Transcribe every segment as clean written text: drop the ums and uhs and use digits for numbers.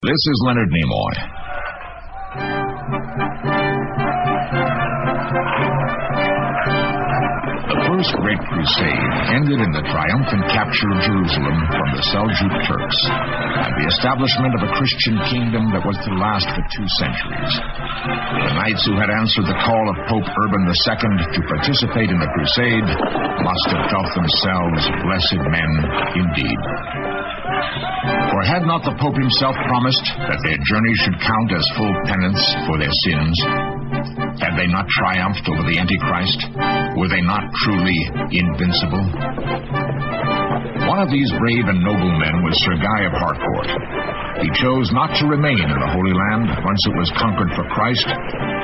This is Leonard Nimoy. The First Great Crusade ended in the triumphant capture of Jerusalem from the Seljuk Turks and the establishment of a Christian kingdom that was to last for 2 centuries. The knights who had answered the call of Pope Urban II to participate in the crusade must have felt themselves blessed men indeed. For had not the Pope himself promised that their journey should count as full penance for their sins? Had they not triumphed over the Antichrist? Were they not truly invincible? One of these brave and noble men was Sir Guy of Harcourt. He chose not to remain in the Holy Land once it was conquered for Christ,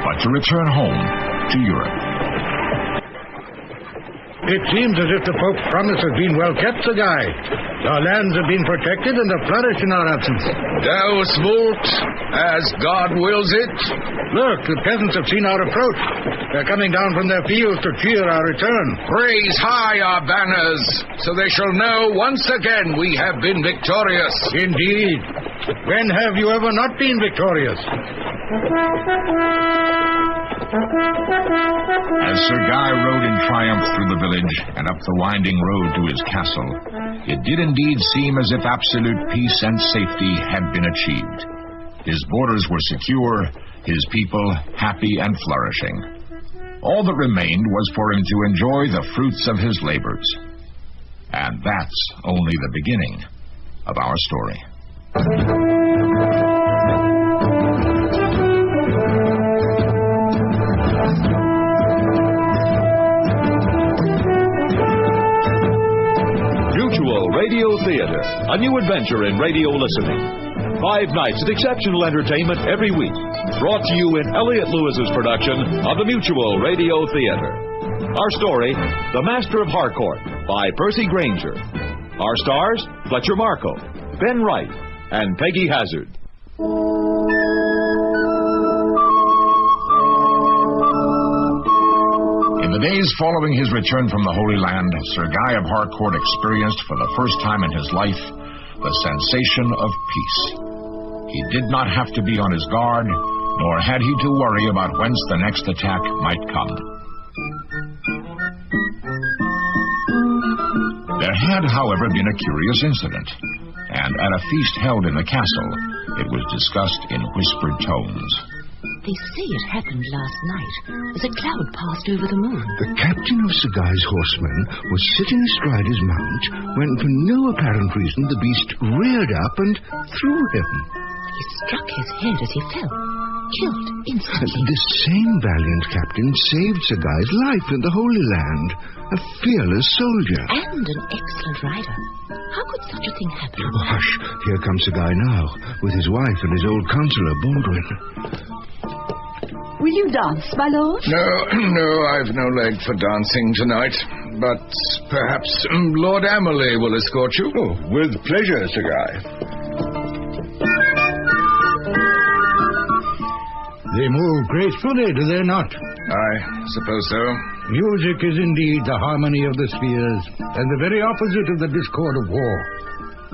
but to return home to Europe. It seems as if the Pope's promise has been well kept, Sir Guy. Our lands have been protected and have flourished in our absence. Deus vult, as God wills it. Look, the peasants have seen our approach. They're coming down from their fields to cheer our return. Raise high our banners, so they shall know once again we have been victorious. Indeed. When have you ever not been victorious? As Sir Guy rode in triumph through the village and up the winding road to his castle, it did indeed seem as if absolute peace and safety had been achieved. His borders were secure, his people happy and flourishing. All that remained was for him to enjoy the fruits of his labors. And that's only the beginning of our story. Radio Theater, a new adventure in radio listening. 5 nights of exceptional entertainment every week. Brought to you in Elliott Lewis's production of the Mutual Radio Theater. Our story, The Master of Harcourt, by Percy Granger. Our stars, Fletcher Marco, Ben Wright, and Peggy Hazard. In the days following his return from the Holy Land, Sir Guy of Harcourt experienced for the first time in his life the sensation of peace. He did not have to be on his guard, nor had he to worry about whence the next attack might come. There had, however, been a curious incident, and at a feast held in the castle, it was discussed in whispered tones. They say it happened last night, as a cloud passed over the moon. The captain of Sir Guy's horsemen was sitting astride his mount when, for no apparent reason, the beast reared up and threw him. He struck his head as he fell, killed instantly. The same valiant captain saved Sir Guy's life in the Holy Land, a fearless soldier. And an excellent rider. How could such a thing happen? Oh, hush, here comes Sir Guy now, with his wife and his old counsellor, Baldwin. Will you dance, my lord? No, I've no leg for dancing tonight. But perhaps Lord Amerley will escort you. Oh, with pleasure, Sir Guy. They move gracefully, do they not? I suppose so. Music is indeed the harmony of the spheres, and the very opposite of the discord of war.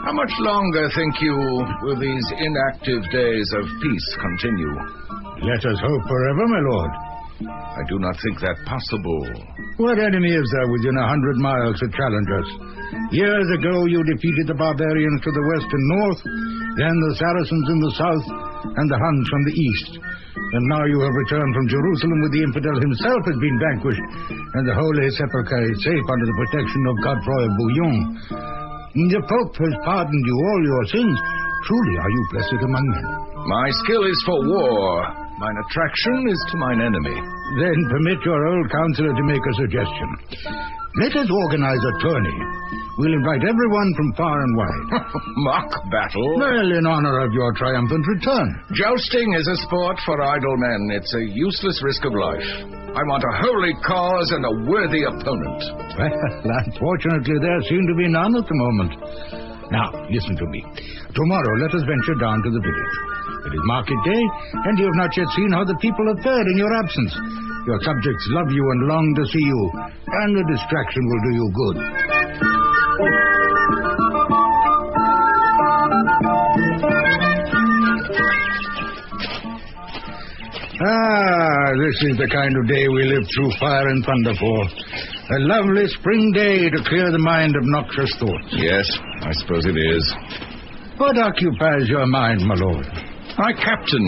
How much longer, think you, will these inactive days of peace continue? Let us hope forever, my lord. I do not think that possible. What enemy is there within 100 miles to challenge us? Years ago you defeated the barbarians to the west and north, then the Saracens in the south, and the Huns from the east. And now you have returned from Jerusalem with the infidel himself has been vanquished, and the Holy Sepulchre is safe under the protection of Godefroy of Bouillon. The Pope has pardoned you all your sins. Truly are you blessed among men. My skill is for war. Mine attraction is to mine enemy. Then permit your old counselor to make a suggestion. Let us organize a tourney. We'll invite everyone from far and wide. Mock battle? Well, in honor of your triumphant return. Jousting is a sport for idle men. It's a useless risk of life. I want a holy cause and a worthy opponent. Well, unfortunately, there seem to be none at the moment. Now, listen to me. Tomorrow, let us venture down to the village. It is market day, and you have not yet seen how the people have fared in your absence. Your subjects love you and long to see you, and the distraction will do you good. This is the kind of day we live through fire and thunder for. A lovely spring day to clear the mind of noxious thoughts. Yes, I suppose it is. What occupies your mind, my lord? My captain.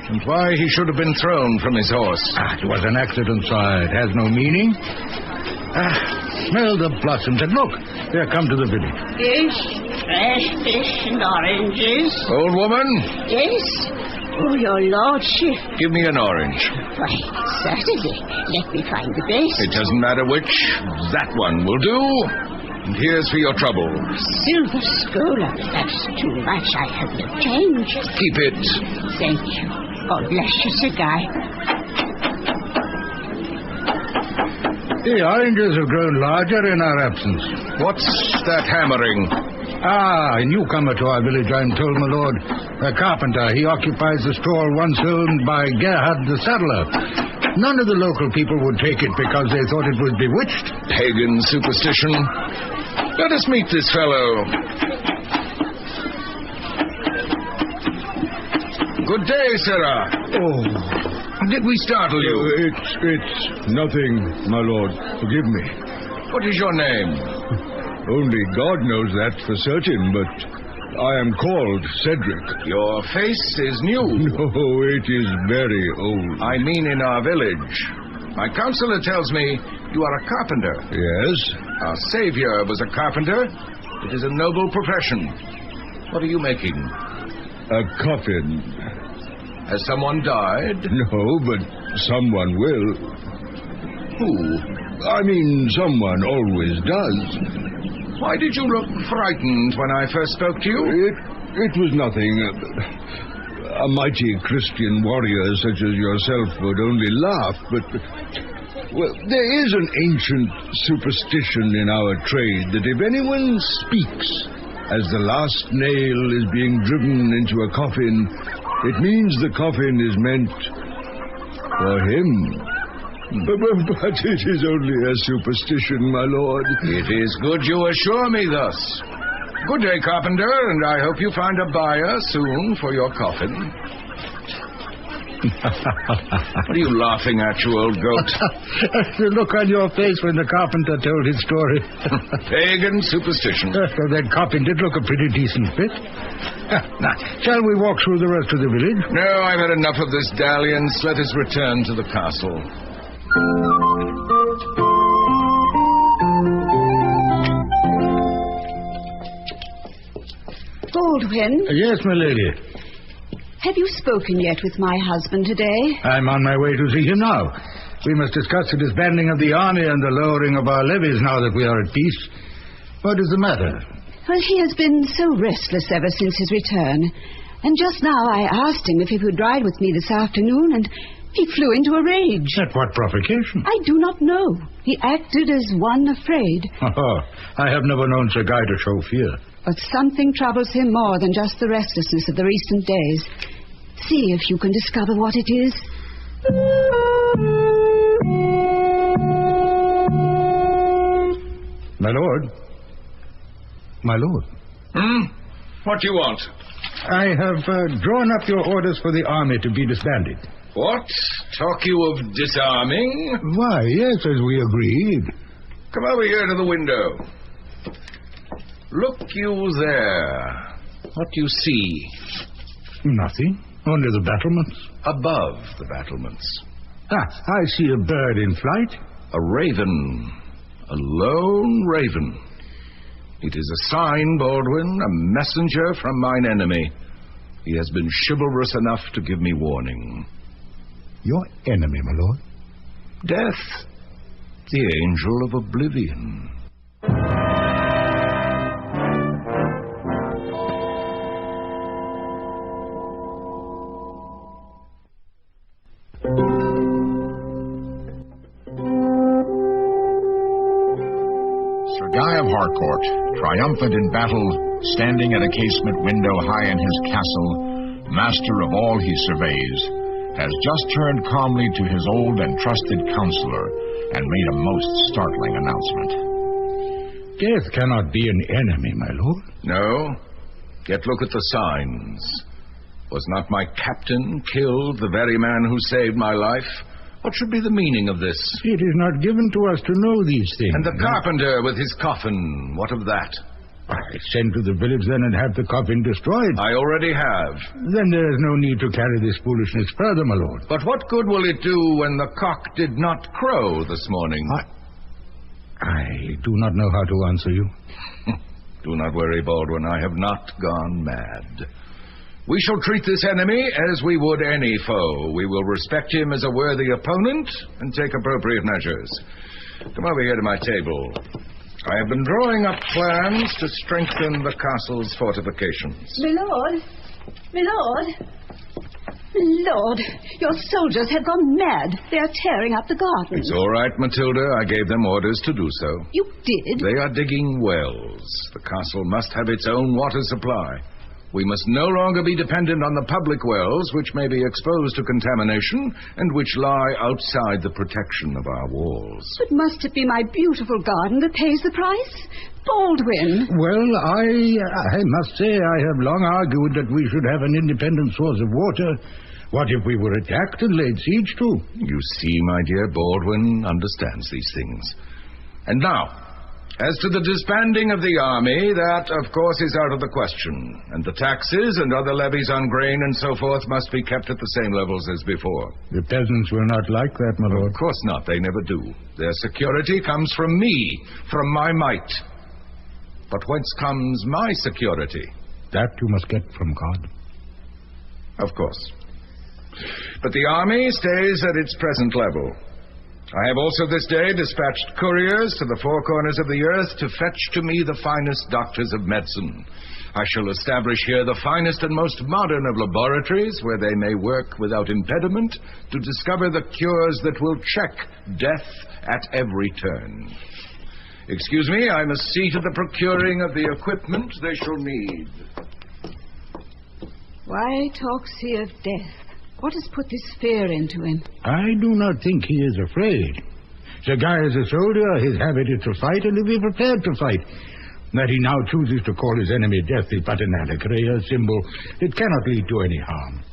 And why he should have been thrown from his horse. It was an accident, sire. It has no meaning. Smell the blossoms and look, they have come to the village. Yes, fresh fish and oranges. Old woman? Yes. Oh, your lordship. Give me an orange. Why, certainly. Let me find the best. It doesn't matter which. That one will do. And here's for your trouble. Silver scholar. That's too much. I have no change. Keep it. Thank you. God bless you, Sir Guy. The oranges have grown larger in our absence. What's that hammering? A newcomer to our village, I'm told, my lord. A carpenter. He occupies the stall once owned by Gerhard the saddler. None of the local people would take it because they thought it was bewitched. Pagan superstition. Let us meet this fellow. Good day, sirrah. Oh. Did we startle you? It's nothing, my lord. Forgive me. What is your name? Only God knows that for certain, but I am called Cedric. Your face is new. No, it is very old. I mean in our village. My counselor tells me you are a carpenter. Yes? Our savior was a carpenter. It is a noble profession. What are you making? A coffin. Has someone died? No, but someone will. Who? I mean, someone always does. Why did you look frightened when I first spoke to you? It was nothing. A mighty Christian warrior such as yourself would only laugh, but... Well, there is an ancient superstition in our trade that if anyone speaks as the last nail is being driven into a coffin, it means the coffin is meant for him. But it is only a superstition, my lord. It is good you assure me thus. Good day, carpenter, and I hope you find a buyer soon for your coffin. What are you laughing at, you old goat? The look on your face when the carpenter told his story. Pagan superstition. So that coffin did look a pretty decent fit. Now, shall we walk through the rest of the village? No, I've had enough of this dalliance. Let us return to the castle. Baldwin, Yes, my lady. have you spoken yet with my husband today? I'm on my way to see him now. We must discuss the disbanding of the army and the lowering of our levies now that we are at peace. What is the matter? Well, he has been so restless ever since his return. And just now I asked him if he would ride with me this afternoon, and he flew into a rage. At what provocation? I do not know. He acted as one afraid. Oh, I have never known Sir Guy to show fear. But something troubles him more than just the restlessness of the recent days. See if you can discover what it is. My lord. My lord. What do you want? I have drawn up your orders for the army to be disbanded. What? Talk you of disarming? Why, yes, as we agreed. Come over here to the window. Look you there. What do you see? Nothing. Only the battlements. Above the battlements. I see a bird in flight. A raven. A lone raven. It is a sign, Baldwin, a messenger from mine enemy. He has been chivalrous enough to give me warning. Your enemy, my lord? Death, the angel of oblivion. Sir Guy of Harcourt, triumphant in battle, standing at a casement window high in his castle, master of all he surveys, has just turned calmly to his old and trusted counselor and made a most startling announcement. Death cannot be an enemy, my lord. No. Yet look at the signs. Was not my captain killed, the very man who saved my life? What should be the meaning of this? It is not given to us to know these things. And the carpenter with his coffin, what of that? Send to the village then and have the coffin destroyed. I already have. Then there is no need to carry this foolishness further, my lord. But what good will it do when the cock did not crow this morning? I do not know how to answer you. Do not worry, Baldwin. I have not gone mad. We shall treat this enemy as we would any foe. We will respect him as a worthy opponent and take appropriate measures. Come over here to my table. I have been drawing up plans to strengthen the castle's fortifications. My lord! My lord! Lord, your soldiers have gone mad. They are tearing up the garden. It's all right, Matilda. I gave them orders to do so. You did? They are digging wells. The castle must have its own water supply. We must no longer be dependent on the public wells, which may be exposed to contamination and which lie outside the protection of our walls. But must it be my beautiful garden that pays the price? Baldwin! Well, I must say I have long argued that we should have an independent source of water. What if we were attacked and laid siege to? You see, my dear, Baldwin understands these things. And now, as to the disbanding of the army, that, of course, is out of the question. And the taxes and other levies on grain and so forth must be kept at the same levels as before. The peasants will not like that, my lord. Of course not. They never do. Their security comes from me, from my might. But whence comes my security? That you must get from God. Of course. But the army stays at its present level. I have also this day dispatched couriers to the four corners of the earth to fetch to me the finest doctors of medicine. I shall establish here the finest and most modern of laboratories where they may work without impediment to discover the cures that will check death at every turn. Excuse me, I must see to the procuring of the equipment they shall need. Why talks he of death? What has put this fear into him? I do not think he is afraid. Sir Guy is a soldier. His habit is to fight, and he'll be prepared to fight. That he now chooses to call his enemy death is but an allegory, a symbol. It cannot lead to any harm.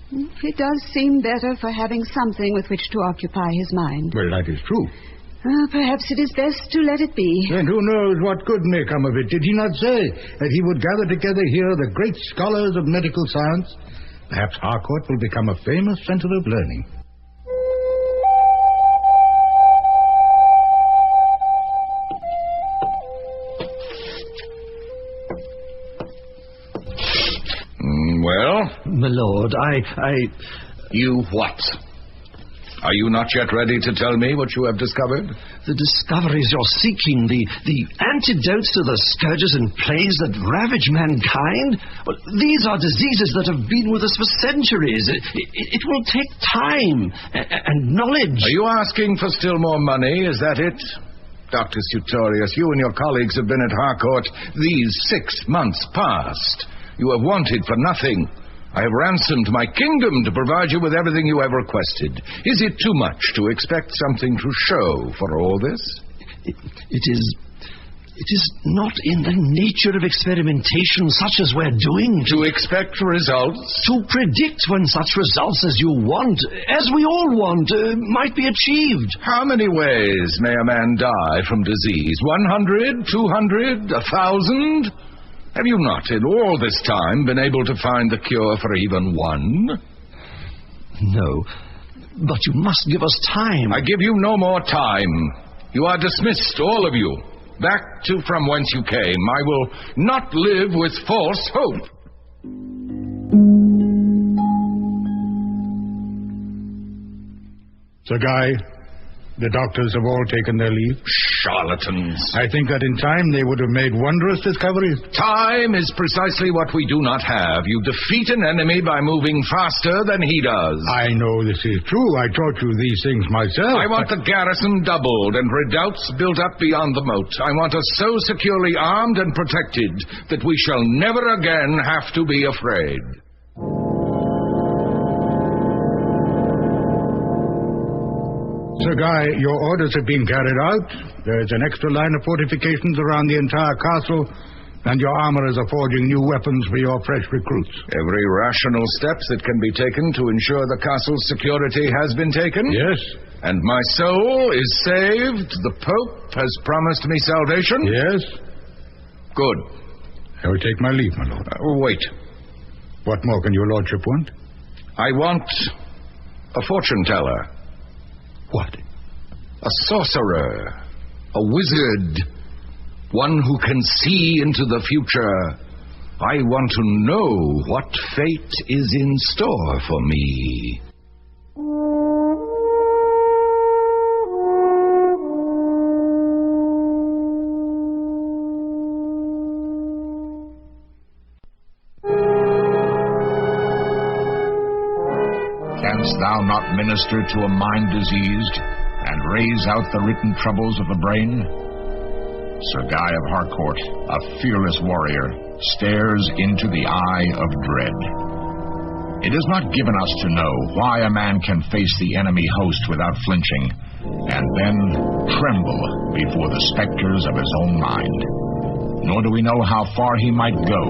It does seem better for having something with which to occupy his mind. Well, that is true. Perhaps it is best to let it be. And who knows what good may come of it? Did he not say that he would gather together here the great scholars of medical science? Perhaps Harcourt will become a famous center of learning. Well? My lord, You what? Are you not yet ready to tell me what you have discovered? The discoveries you're seeking, the antidotes to the scourges and plagues that ravage mankind, well, these are diseases that have been with us for centuries. It will take time and knowledge. Are you asking for still more money? Is that it? Dr. Sutorius, you and your colleagues have been at Harcourt these 6 months past. You have wanted for nothing. I have ransomed my kingdom to provide you with everything you have requested. Is it too much to expect something to show for all this? It is not in the nature of experimentation such as we're doing. To expect results? To predict when such results as you want, as we all want, might be achieved. How many ways may a man die from disease? 100, 200, 1,000? Have you not, in all this time, been able to find the cure for even one? No, but you must give us time. I give you no more time. You are dismissed, all of you. Back to from whence you came. I will not live with false hope. Sir Guy, the doctors have all taken their leave. Charlatans. I think that in time they would have made wondrous discoveries. Time is precisely what we do not have. You defeat an enemy by moving faster than he does. I know this is true. I taught you these things myself. I want the garrison doubled and redoubts built up beyond the moat. I want us so securely armed and protected that we shall never again have to be afraid. Sir Guy, your orders have been carried out. There is an extra line of fortifications around the entire castle. and your armorers are forging new weapons for your fresh recruits. Every rational step that can be taken to ensure the castle's security has been taken. Yes. And my soul is saved. The Pope has promised me salvation. Yes. Good. I will take my leave, my lord. Wait. What more can your lordship want? I want a fortune teller. What? A sorcerer. A wizard. One who can see into the future. I want to know what fate is in store for me. Canst thou not minister to a mind diseased, and raise out the written troubles of the brain? Sir Guy of Harcourt, a fearless warrior, stares into the eye of dread. It is not given us to know why a man can face the enemy host without flinching, and then tremble before the specters of his own mind. Nor do we know how far he might go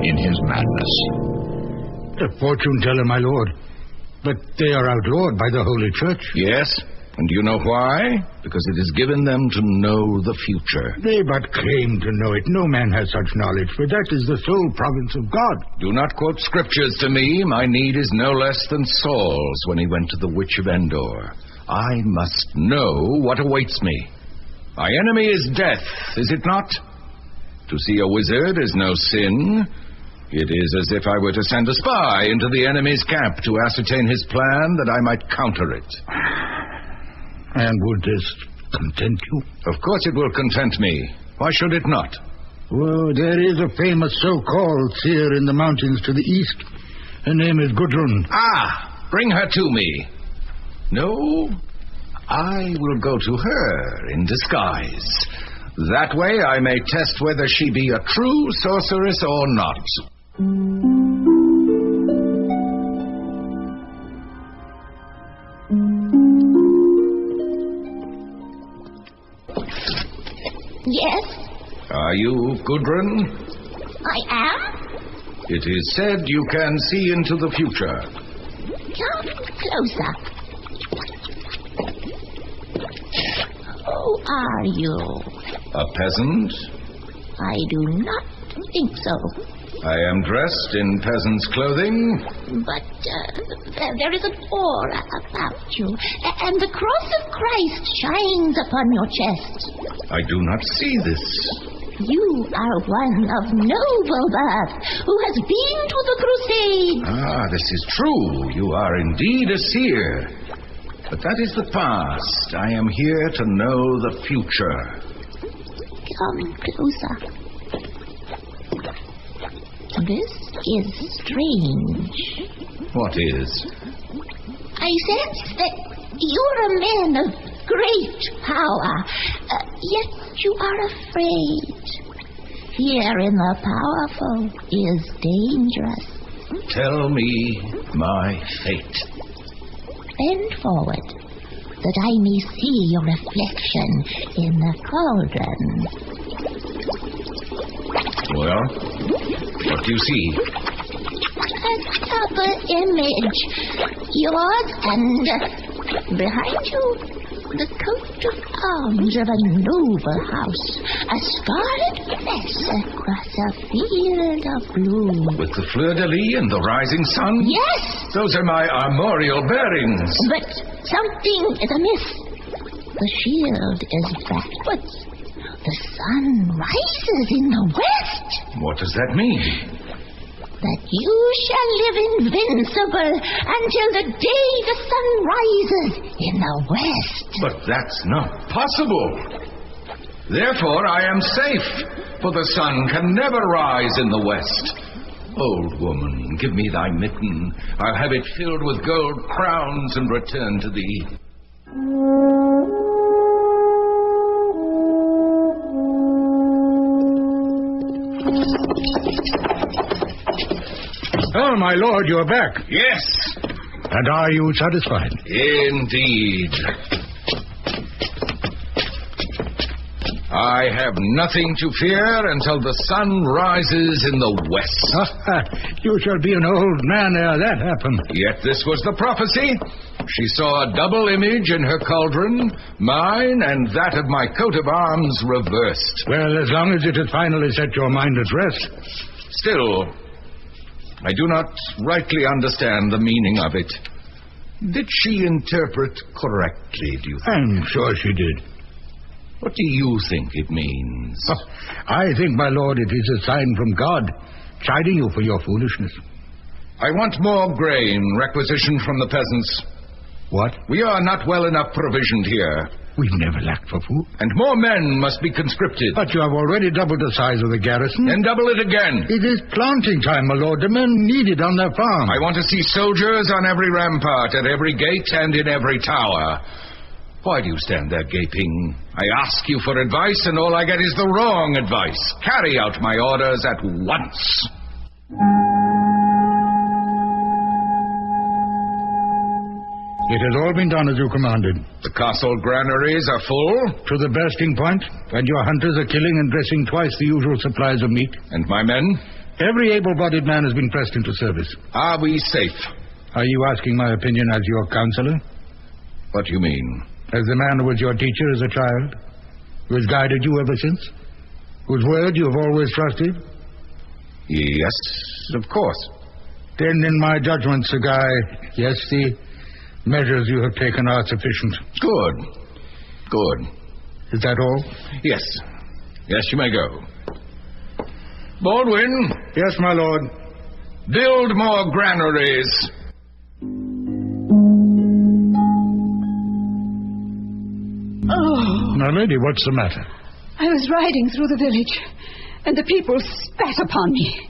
in his madness. A fortune teller, my lord. But they are outlawed by the Holy Church. Yes, and do you know why? Because it is given them to know the future. They but claim to know it. No man has such knowledge, for that is the sole province of God. Do not quote scriptures to me. My need is no less than Saul's when he went to the Witch of Endor. I must know what awaits me. My enemy is death, is it not? To see a wizard is no sin. It is as if I were to send a spy into the enemy's camp to ascertain his plan that I might counter it. And would this content you? Of course it will content me. Why should it not? Well, there is a famous so-called seer in the mountains to the east. Her name is Gudrun. Ah, bring her to me. No, I will go to her in disguise. That way I may test whether she be a true sorceress or not. Yes, Are you Gudrun? I am. It is said you can see into the future. Come closer. Who are you? A peasant? I do not think so. I am dressed in peasant's clothing. But there is an aura about you, and the cross of Christ shines upon your chest. I do not see this. You are one of noble birth who has been to the crusade. Ah, this is true. You are indeed a seer. But that is the past. I am here to know the future. Come closer. This is strange. What is? I sense that you're a man of great power, yet you are afraid. Fear in the powerful is dangerous. Tell me my fate. Bend forward, that I may see your reflection in the cauldron. Well, what do you see? Another image. Yours, and behind you, the coat of arms of a noble house. A scarlet dress across a field of blue. With the fleur-de-lis and the rising sun? Yes! Those are my armorial bearings. But something is amiss. The shield is backwards. The sun rises in the west. What does that mean? That you shall live invincible until the day the sun rises in the west. But that's not possible. Therefore, I am safe, for the sun can never rise in the west. Old woman, give me thy mitten. I'll have it filled with gold crowns and return to thee. Oh, my lord, you're back. Yes. And are you satisfied? Indeed. I have nothing to fear until the sun rises in the west. You shall be an old man ere that happen. Yet this was the prophecy. She saw a double image in her cauldron, mine and that of my coat of arms reversed. Well, as long as it has finally set your mind at rest. Still, I do not rightly understand the meaning of it. Did she interpret correctly, do you think? I'm sure she did. What do you think it means? I think, my lord, it is a sign from God, chiding you for your foolishness. I want more grain requisitioned from the peasants. What? We are not well enough provisioned here. We've never lacked for food. And more men must be conscripted. But you have already doubled the size of the garrison. Then double it again. It is planting time, my lord. The men need it on their farm. I want to see soldiers on every rampart, at every gate, and in every tower. Why do you stand there gaping? I ask you for advice, and all I get is the wrong advice. Carry out my orders at once. It has all been done as you commanded. The castle granaries are full. To the bursting point, and your hunters are killing and dressing twice the usual supplies of meat. And my men? Every able-bodied man has been pressed into service. Are we safe? Are you asking my opinion as your counselor? What do you mean? As the man who was your teacher as a child, who has guided you ever since, whose word you have always trusted? Yes, of course. Then, in my judgment, Sir Guy, yes, the measures you have taken are sufficient. Good. Good. Is that all? Yes. Yes, you may go. Baldwin. Yes, my lord. Build more granaries. Oh. Now, lady, what's the matter? I was riding through the village, and the people spat upon me.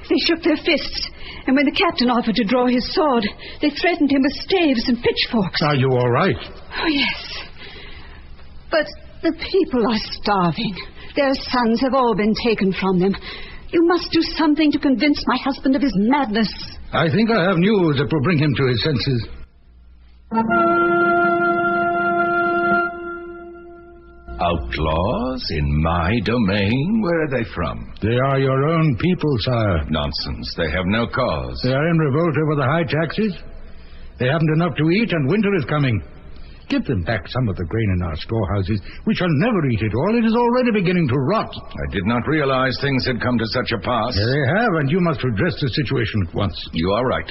They shook their fists, and when the captain offered to draw his sword, they threatened him with staves and pitchforks. Are you all right? Oh, yes. But the people are starving. Their sons have all been taken from them. You must do something to convince my husband of his madness. I think I have news that will bring him to his senses. Outlaws in my domain? Where are they from? They are your own people, sire. Nonsense. They have no cause. They are in revolt over the high taxes. They haven't enough to eat, and winter is coming. Give them back some of the grain in our storehouses. We shall never eat it all. It is already beginning to rot. I did not realize things had come to such a pass. They have, and you must redress the situation at once. You are right.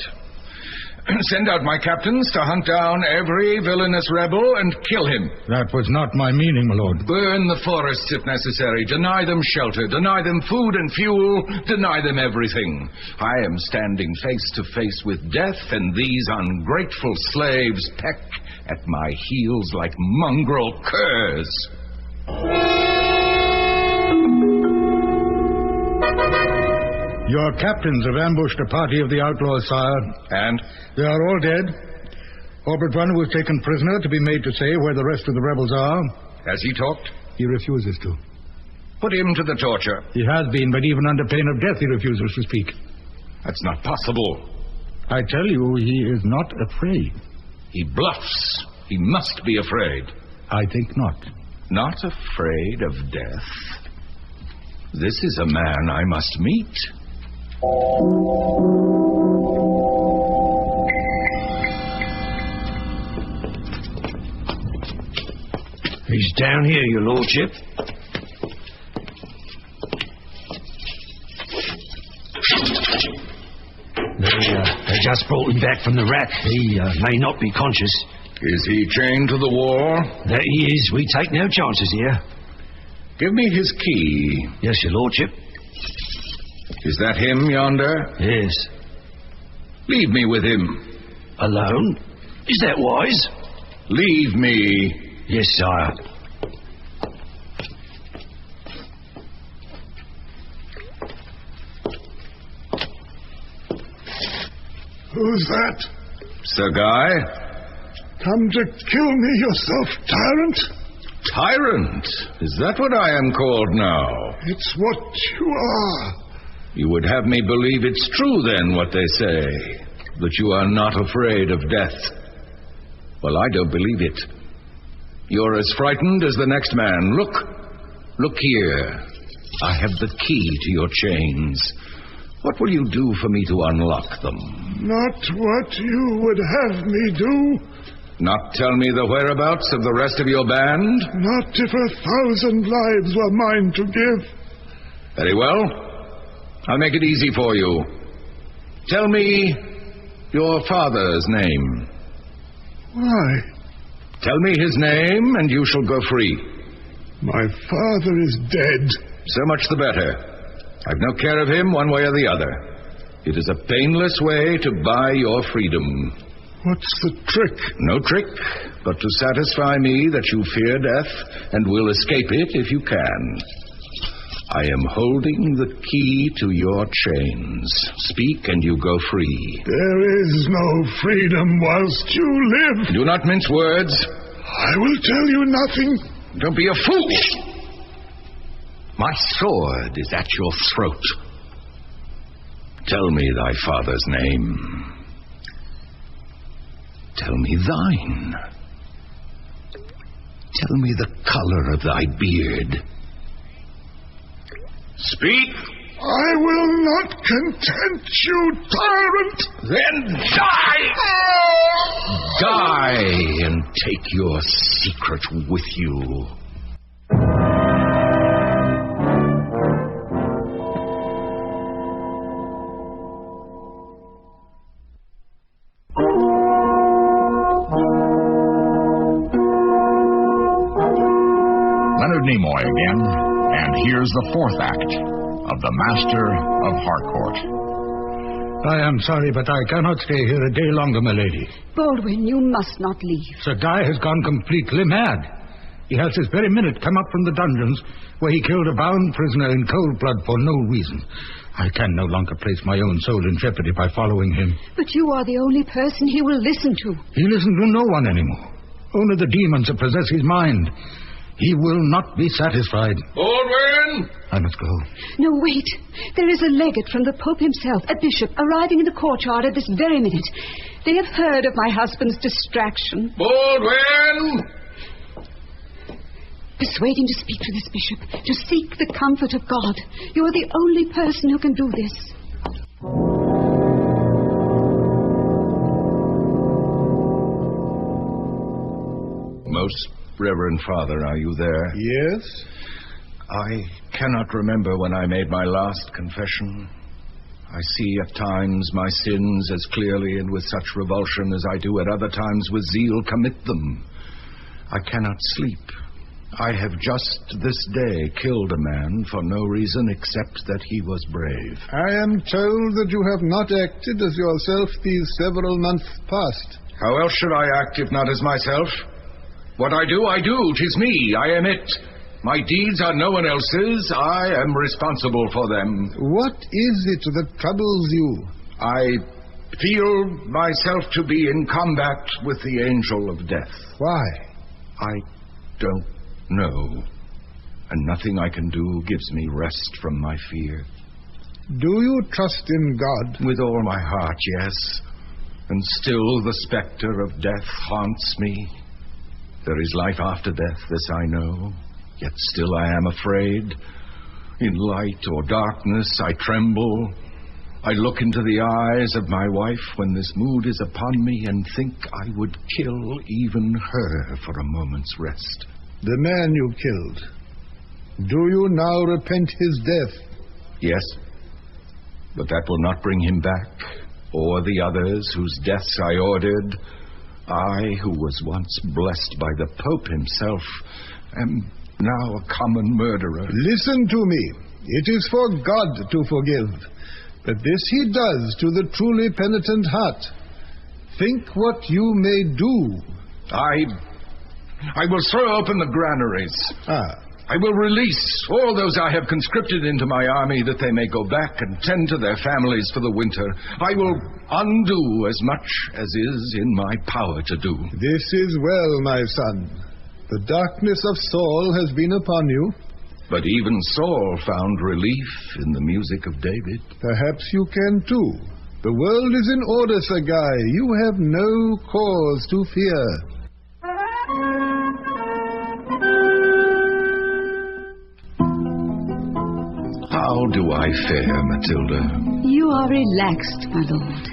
Send out my captains to hunt down every villainous rebel and kill him. That was not my meaning, my lord. Burn the forests if necessary. Deny them shelter. Deny them food and fuel. Deny them everything. I am standing face to face with death, and these ungrateful slaves peck at my heels like mongrel curs. Your captains have ambushed a party of the outlaws, sire. And? They are all dead. All but one who was taken prisoner to be made to say where the rest of the rebels are. Has he talked? He refuses to. Put him to the torture. He has been, but even under pain of death he refuses to speak. That's not possible. I tell you, he is not afraid. He bluffs. He must be afraid. I think not. Not afraid of death? This is a man I must meet. He's down here, your lordship. They just brought him back from the rack. He may not be conscious. Is he chained to the wall? That he is. We take no chances here. Give me his key. Yes, your lordship. Is that him yonder? Yes. Leave me with him. Alone? Is that wise? Leave me. Yes, sire. Who's that? Sir Guy? Come to kill me yourself, tyrant? Tyrant? Is that what I am called now? It's what you are. You would have me believe it's true, then, what they say, that you are not afraid of death. Well, I don't believe it. You're as frightened as the next man. Look, Look here. I have the key to your chains. What will you do for me to unlock them? Not what you would have me do. Not tell me the whereabouts of the rest of your band? Not if 1,000 lives were mine to give. Very well. I'll make it easy for you. Tell me your father's name. Why? Tell me his name, and you shall go free. My father is dead. So much the better. I've no care of him one way or the other. It is a painless way to buy your freedom. What's the trick? No trick, but to satisfy me that you fear death and will escape it if you can. I am holding the key to your chains. Speak and you go free. There is no freedom whilst you live. Do not mince words. I will tell you nothing. Don't be a fool. My sword is at your throat. Tell me thy father's name. Tell me thine. Tell me the color of thy beard. Speak. I will not content you, tyrant. Then die! Die and take your secret with you. Leonard Nimoy again, and here's the fourth act of The Master of Harcourt. I am sorry, but I cannot stay here a day longer, my lady. Baldwin, you must not leave. Sir Guy has gone completely mad. He has this very minute come up from the dungeons where he killed a bound prisoner in cold blood for no reason. I can no longer place my own soul in jeopardy by following him. But you are the only person he will listen to. He listens to no one anymore. Only the demons that possess his mind. He will not be satisfied. Baldwin! I must go. No, wait. There is a legate from the Pope himself, a bishop, arriving in the courtyard at this very minute. They have heard of my husband's distraction. Baldwin! Persuade him to speak to this bishop, to seek the comfort of God. You are the only person who can do this. Most Reverend Father, are you there? Yes? I cannot remember when I made my last confession. I see at times my sins as clearly and with such revulsion as I do at other times with zeal commit them. I cannot sleep. I have just this day killed a man for no reason except that he was brave. I am told that you have not acted as yourself these several months past. How else should I act if not as myself? What I do, 'tis me, I am it. My deeds are no one else's, I am responsible for them. What is it that troubles you? I feel myself to be in combat with the angel of death. Why? I don't know, and nothing I can do gives me rest from my fear. Do you trust in God? With all my heart, yes, and still the specter of death haunts me. There is life after death, this I know, yet still I am afraid. In light or darkness I tremble. I look into the eyes of my wife when this mood is upon me and think I would kill even her for a moment's rest. The man you killed, do you now repent his death? Yes, but that will not bring him back, or the others whose deaths I ordered. I, who was once blessed by the Pope himself, am now a common murderer. Listen to me. It is for God to forgive, but this he does to the truly penitent heart. Think what you may do. I will throw open the granaries. I will release all those I have conscripted into my army that they may go back and tend to their families for the winter. I will undo as much as is in my power to do. This is well, my son. The darkness of Saul has been upon you. But even Saul found relief in the music of David. Perhaps you can too. The world is in order, Sir Guy. You have no cause to fear. do I fare, Matilda? You are relaxed, my lord.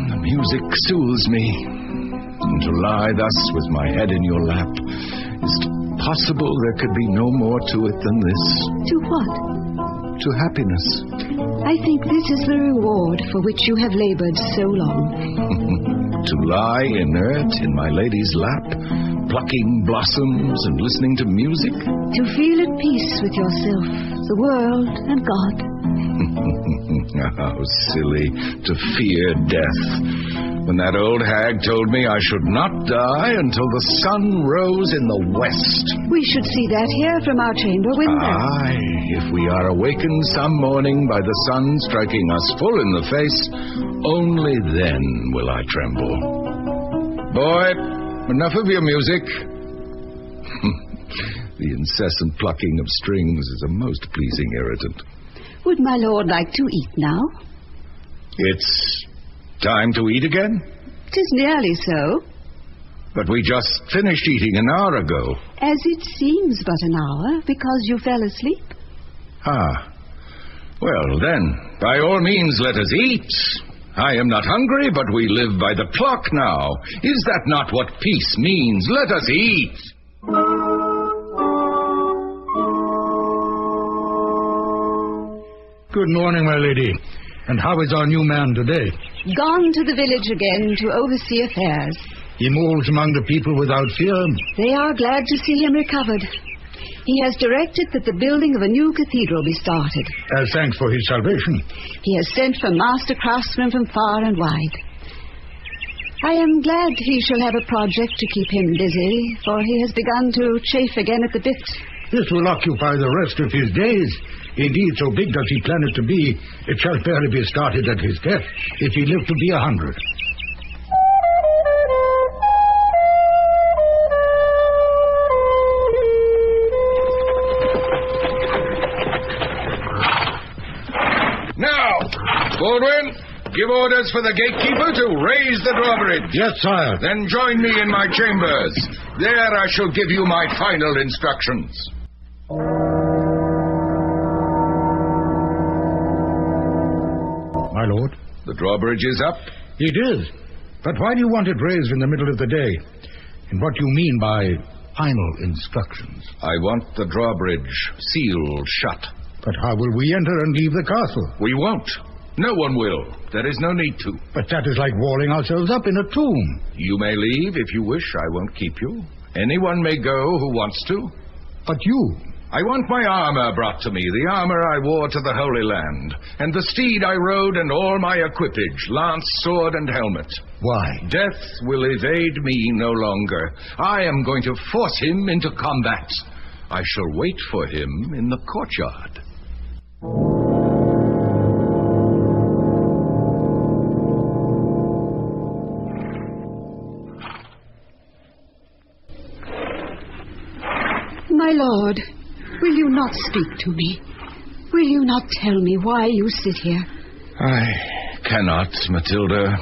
The music soothes me. And to lie thus with my head in your lap, is it possible there could be no more to it than this? To what? To happiness. I think this is the reward for which you have labored so long. To lie inert in my lady's lap, plucking blossoms and listening to music? To feel at peace with yourself, the world, and God. How silly to fear death. When that old hag told me I should not die until the sun rose in the west. We should see that here from our chamber window. Aye, if we are awakened some morning by the sun striking us full in the face, only then will I tremble. Boy, enough of your music. The incessant plucking of strings is a most pleasing irritant. Would my lord like to eat now? It's time to eat again? 'Tis nearly so. But we just finished eating an hour ago. As it seems but an hour, because you fell asleep. Ah. Well, then, by all means, let us eat. I am not hungry, but we live by the clock now. Is that not what peace means? Let us eat. Good morning, my lady. And how is our new man today? Gone to the village again to oversee affairs. He moves among the people without fear. They are glad to see him recovered. He has directed that the building of a new cathedral be started. As thanks for his salvation. He has sent for master craftsmen from far and wide. I am glad he shall have a project to keep him busy, for he has begun to chafe again at the bit. This will occupy the rest of his days. Indeed, so big does he plan it to be, it shall barely be started at his death, if he live to be 100. Now, Baldwin, give orders for the gatekeeper to raise the drawbridge. Yes, sire. Then join me in my chambers. There I shall give you my final instructions. My lord? The drawbridge is up? It is. But why do you want it raised in the middle of the day? And what do you mean by final instructions? I want the drawbridge sealed shut. But how will we enter and leave the castle? We won't. No one will. There is no need to. But that is like walling ourselves up in a tomb. You may leave if you wish. I won't keep you. Anyone may go who wants to. But you? I want my armor brought to me, the armor I wore to the Holy Land, and the steed I rode and all my equipage, lance, sword, and helmet. Why? Death will evade me no longer. I am going to force him into combat. I shall wait for him in the courtyard. My lord, will you not speak to me? Will you not tell me why you sit here? I cannot, Matilda.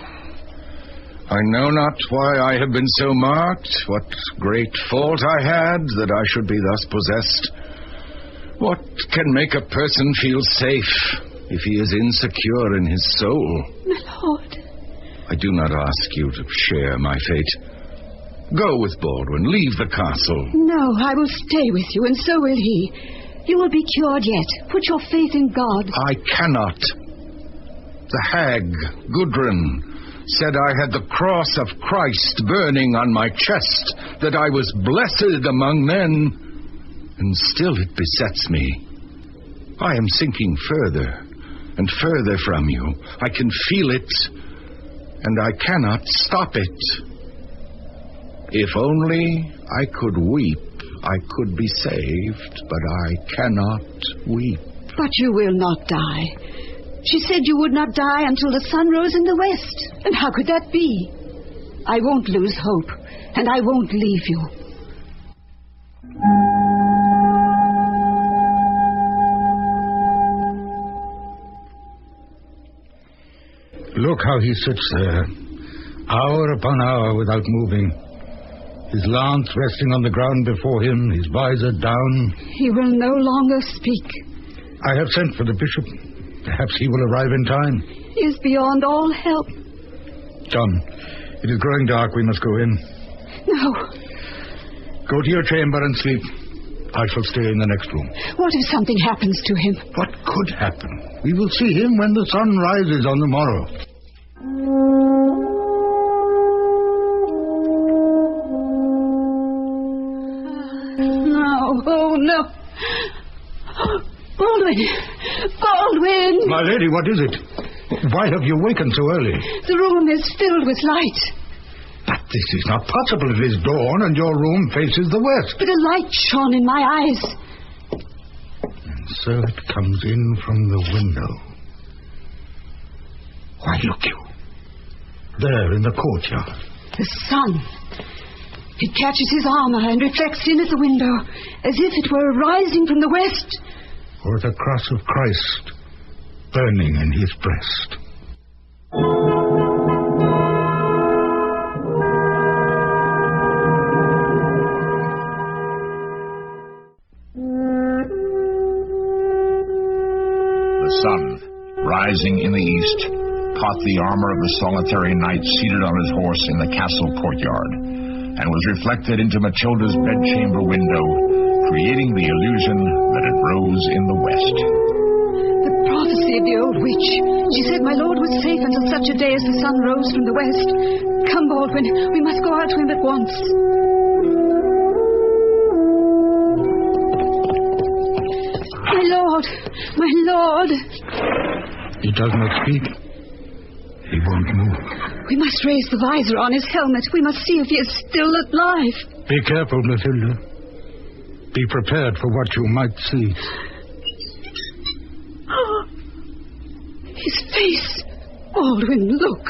I know not why I have been so marked, what great fault I had that I should be thus possessed. What can make a person feel safe if he is insecure in his soul? My lord. I do not ask you to share my fate. Go with Baldwin. Leave the castle. No, I will stay with you, and so will he. You will be cured yet. Put your faith in God. I cannot. The hag, Gudrun, said I had the cross of Christ burning on my chest, that I was blessed among men, and still it besets me. I am sinking further and further from you. I can feel it, and I cannot stop it. If only I could weep, I could be saved, but I cannot weep. But you will not die. She said you would not die until the sun rose in the west. And how could that be? I won't lose hope, and I won't leave you. Look how he sits there, hour upon hour without moving. His lance resting on the ground before him, his visor down. He will no longer speak. I have sent for the bishop. Perhaps he will arrive in time. He is beyond all help. John, it is growing dark. We must go in. No. Go to your chamber and sleep. I shall stay in the next room. What if something happens to him? What could happen? We will see him when the sun rises on the morrow. No, oh no. Baldwin! Baldwin! My lady, what is it? Why have you wakened so early? The room is filled with light. But this is not possible. It is dawn and your room faces the west. But a light shone in my eyes. And so it comes in from the window. Why, look you. There in the courtyard. The sun. It catches his armor and reflects in at the window as if it were rising from the west. Or the cross of Christ burning in his breast. The sun, rising in the east, caught the armor of the solitary knight seated on his horse in the castle courtyard, and was reflected into Matilda's bedchamber window, creating the illusion that it rose in the west. The prophecy of the old witch. She said my lord was safe until such a day as the sun rose from the west. Come, Baldwin, we must go out to him at once. My lord! My lord! He does not speak. He won't move. We must raise the visor on his helmet. We must see if he is still alive. Be careful, Matilda. Be prepared for what you might see. His face. Baldwin, look.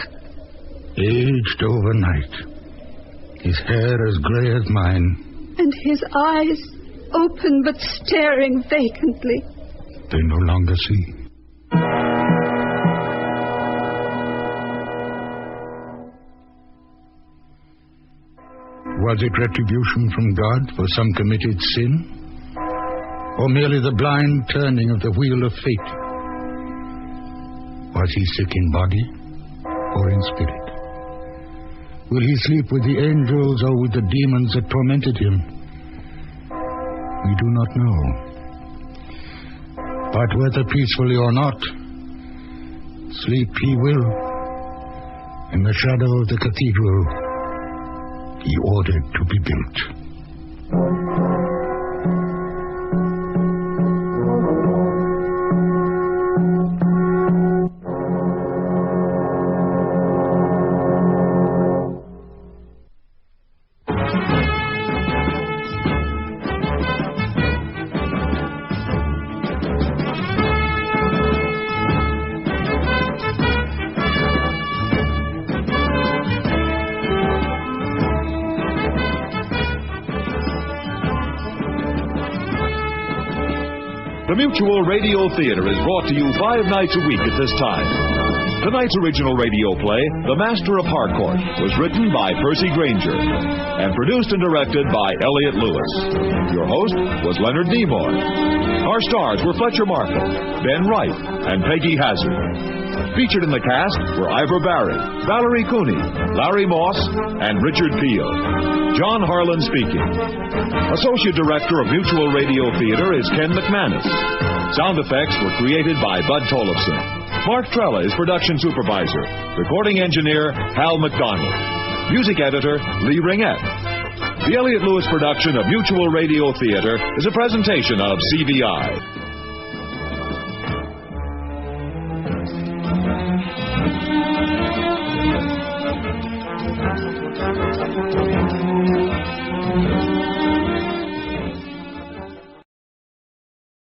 Aged overnight. His hair as grey as mine. And his eyes, open but staring vacantly. They no longer see. Was it retribution from God for some committed sin? Or merely the blind turning of the wheel of fate? Was he sick in body or in spirit? Will he sleep with the angels or with the demons that tormented him? We do not know. But whether peacefully or not, sleep he will. In the shadow of the cathedral he ordered to be built. The Mutual Radio Theater is brought to you 5 nights a week at this time. Tonight's original radio play, The Master of Harcourt, was written by Percy Granger and produced and directed by Elliott Lewis. Your host was Leonard Nimoy. Our stars were Fletcher Markham, Ben Wright, and Peggy Hazard. Featured in the cast were Ivor Barry, Valerie Cooney, Larry Moss, and Richard Peel. John Harlan speaking. Associate Director of Mutual Radio Theater is Ken McManus. Sound effects were created by Bud Tollefson. Mark Trella is production supervisor. Recording engineer, Hal McDonald. Music editor, Lee Ringette. The Elliott Lewis production of Mutual Radio Theater is a presentation of CVI. Thank you.